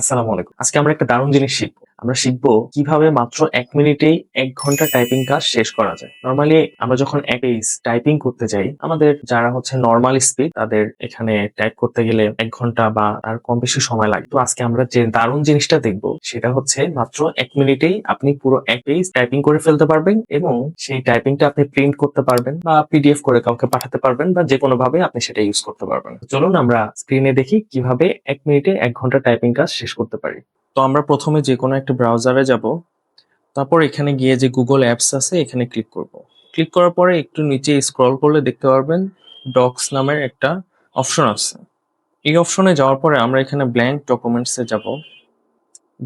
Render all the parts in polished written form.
আসসালামু আলাইকুম। আজকে আমরা একটা দারুণ জিনিস শিখবো। আমরা শিখবো কিভাবে মাত্র ১ মিনিটেই ১ ঘন্টা টাইপিং কাজ শেষ করা যায়। নরমালি আমরা যখন এক পেজ টাইপিং করতে যাই, আমাদের যারা হচ্ছে নরমাল স্পিড তাদের এখানে টাইপ করতে গেলে ১ ঘন্টা বা তার কম বেশি সময় লাগে। তো আজকে আমরা যে দারুণ জিনিসটা দেখবো সেটা হচ্ছে মাত্র ১ মিনিটেই আপনি পুরো এক পেজ টাইপিং করে ফেলতে পারবেন এবং সেই টাইপিংটা আপনি প্রিন্ট করতে পারবেন বা পিডিএফ করে কাউকে পাঠাতে পারবেন বা যেকোনোভাবে আপনি সেটা ইউজ করতে পারবেন। চলুন আমরা স্ক্রিনে দেখি কিভাবে ১ মিনিটে ১ ঘন্টা টাইপিং কাজ শেষ করতে পারি। তো আমরা প্রথমে যেকোনো একটা ব্রাউজারে যাব। তারপর এখানে গিয়ে যে Google অ্যাপস আছে এখানে ক্লিক করব। ক্লিক করার পরে একটু নিচে স্ক্রল করলে দেখতে পারবেন ডকস নামের একটা অপশন আছে। এই অপশনে যাওয়ার পরে আমরা এখানে ব্ল্যাঙ্ক ডকুমেন্টসে যাব।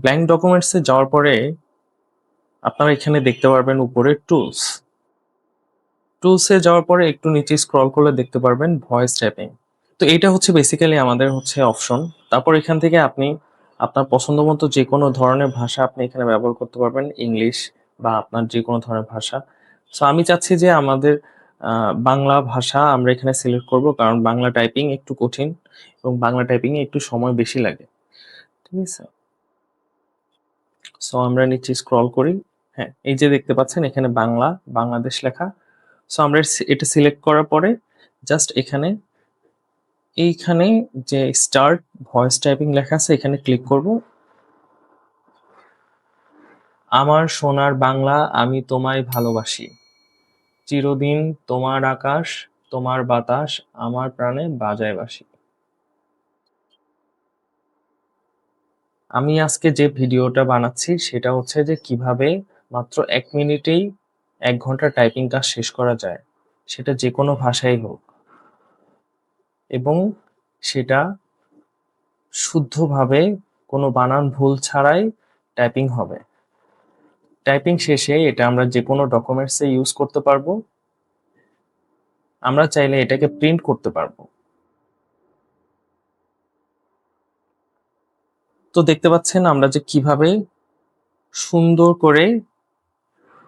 ব্ল্যাঙ্ক ডকুমেন্টসে যাওয়ার পরে আপনারা এখানে দেখতে পারবেন উপরে টুলস। টুলসে যাওয়ার পরে একটু নিচে স্ক্রল করলে দেখতে পারবেন ভয়েস টাইপিং। তো এটা হচ্ছে বেসিক্যালি আমাদের হচ্ছে অপশন। তারপর এখান থেকে আপনি আপনার পছন্দ মতো যে কোনো ধরনের ভাষা আপনি এখানে ব্যবহার করতে পারবেন, ইংলিশ বা আপনার যে কোনো ধরনের ভাষা। সো আমি চাচ্ছি যে আমাদের বাংলা ভাষা আমরা এখানে সিলেক্ট করব, কারণ বাংলা টাইপিং একটু কঠিন এবং বাংলা টাইপিং এ একটু সময় বেশি লাগে। ঠিক আছে? সো আমরা নিচে স্ক্রল করি। হ্যাঁ, এই যে দেখতে পাচ্ছেন এখানে বাংলা, বাংলাদেশ লেখা। সো আমরা এটা সিলেক্ট করার পরে জাস্ট এইখানে যে স্টার্ট ভয়েস টাইপিং লেখা আছে এখানে ক্লিক করব। আমার সোনার বাংলা আমি তোমায় ভালোবাসি, চিরদিন তোমার আকাশ তোমার বাতাস আমার প্রাণে বাজায় বাঁশি। আমি আজকে যে ভিডিওটা বানাচ্ছি সেটা হচ্ছে যে কিভাবে মাত্র ১ মিনিটেই ১ ঘন্টা টাইপিং কাজ শেষ করা যায়, সেটা যে কোনো ভাষাই হোক, এবং সেটা শুদ্ধভাবে কোনো বানান ভুল ছাড়াই টাইপিং হবে। টাইপিং শেষে এটা আমরা যে কোনো ডকুমেন্টসে ইউজ করতে পারবো। আমরা চাইলে এটাকে প্রিন্ট করতে পারবো। তো দেখতে পাচ্ছেন আমরা যে কিভাবে সুন্দর করে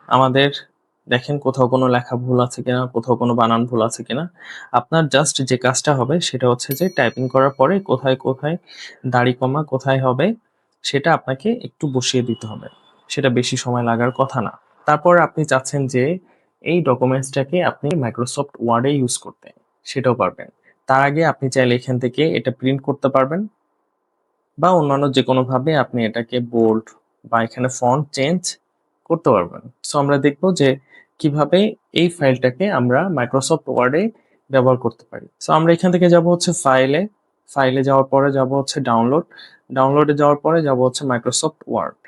আমাদের, দেখেন কোথাও কোনো লেখা ভুল আছে কিনা, কোথাও কোনো বানান ভুল আছে কিনা। আপনার জাস্ট যে কাজটা হবে সেটা হচ্ছে যে টাইপিং করার পরে কোথায় কোথায় দাড়ি কমা কোথায় হবে সেটা আপনাকে একটু বসিয়ে দিতে হবে। সেটা বেশি সময় লাগার কথা না। তারপর আপনি চাচ্ছেন যে এই ডকুমেন্টসটাকে আপনি মাইক্রোসফট ওয়ার্ডে ইউজ করতে, সেটাও পারবেন। তার আগে আপনি চাইলে এখান থেকে এটা প্রিন্ট করতে পারবেন বা অন্যান্য যেকোনোভাবে আপনি এটাকে বোল্ড বা এখানে ফন্ট চেঞ্জ করতে পারবেন। সো আমরা দেখব যে কিভাবে এই ফাইলটাকে আমরা মাইক্রোসফট ওয়ার্ডে ব্যবহার করতে পারি। সো আমরা এখান থেকে যাব হচ্ছে ফাইলে যাওয়ার পরে যাব হচ্ছে ডাউনলোডে যাওয়ার পরে যাব হচ্ছে মাইক্রোসফট ওয়ার্ড।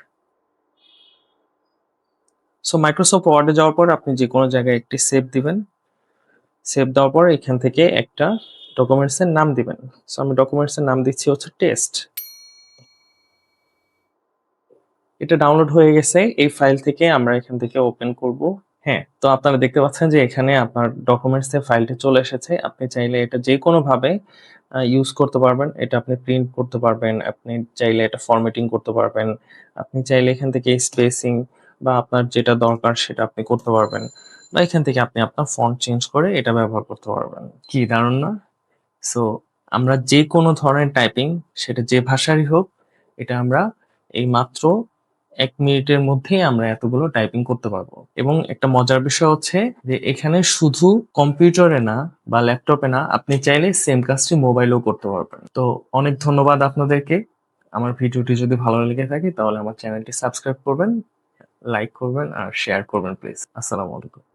সো মাইক্রোসফট ওয়ার্ডে যাওয়ার পর আপনি যে কোনো জায়গায় একটি সেভ দিবেন। সেভ দেওয়ার পর এখান থেকে একটা ডকুমেন্টস এর নাম দিবেন। সো আমি ডকুমেন্টস এর নাম দিচ্ছি হচ্ছে টেস্ট। এটা ডাউনলোড হয়ে গেছে। এই ফাইল থেকে আমরা এখান থেকে ওপেন করব। হ্যাঁ, তো আপনারা দেখতে পাচ্ছেন যে এখানে আপনার ডকুমেন্টস এর ফাইলটি চলে এসেছে। আপনি চাইলে এটা যেকোনোভাবে ইউজ করতে পারবেন। এটা আপনি প্রিন্ট করতে পারবেন, আপনি চাইলে এটা ফরম্যাটিং করতে পারবেন। আপনি চাইলে এখান থেকে স্পেসিং বা আপনার যেটা দরকার সেটা আপনি করতে পারবেন। বা এখান থেকে আপনি আপনার ফন্ট চেঞ্জ করে এটা ব্যবহার করতে পারবেন। কি দারুণ না? সো আমরা যেকোনো ধরনের টাইপিং, সেটা যে ভাষারই হোক, এটা আমরা এই মাত্র ১ মিনিটের মধ্যেই আমরা এতগুলো টাইপিং করতে পারবো। এবং একটা মজার বিষয় হচ্ছে যে এখানে শুধু কম্পিউটারে না বা ল্যাপটপে না, আপনি চাইলে সেম কাজটি মোবাইলেও করতে পারবেন। তো অনেক ধন্যবাদ আপনাদেরকে। আমার ভিডিওটি যদি ভালো লেগে থাকে তাহলে আমার চ্যানেলটি সাবস্ক্রাইব করবেন, লাইক করবেন আর শেয়ার করবেন প্লিজ। আসসালামু আলাইকুম।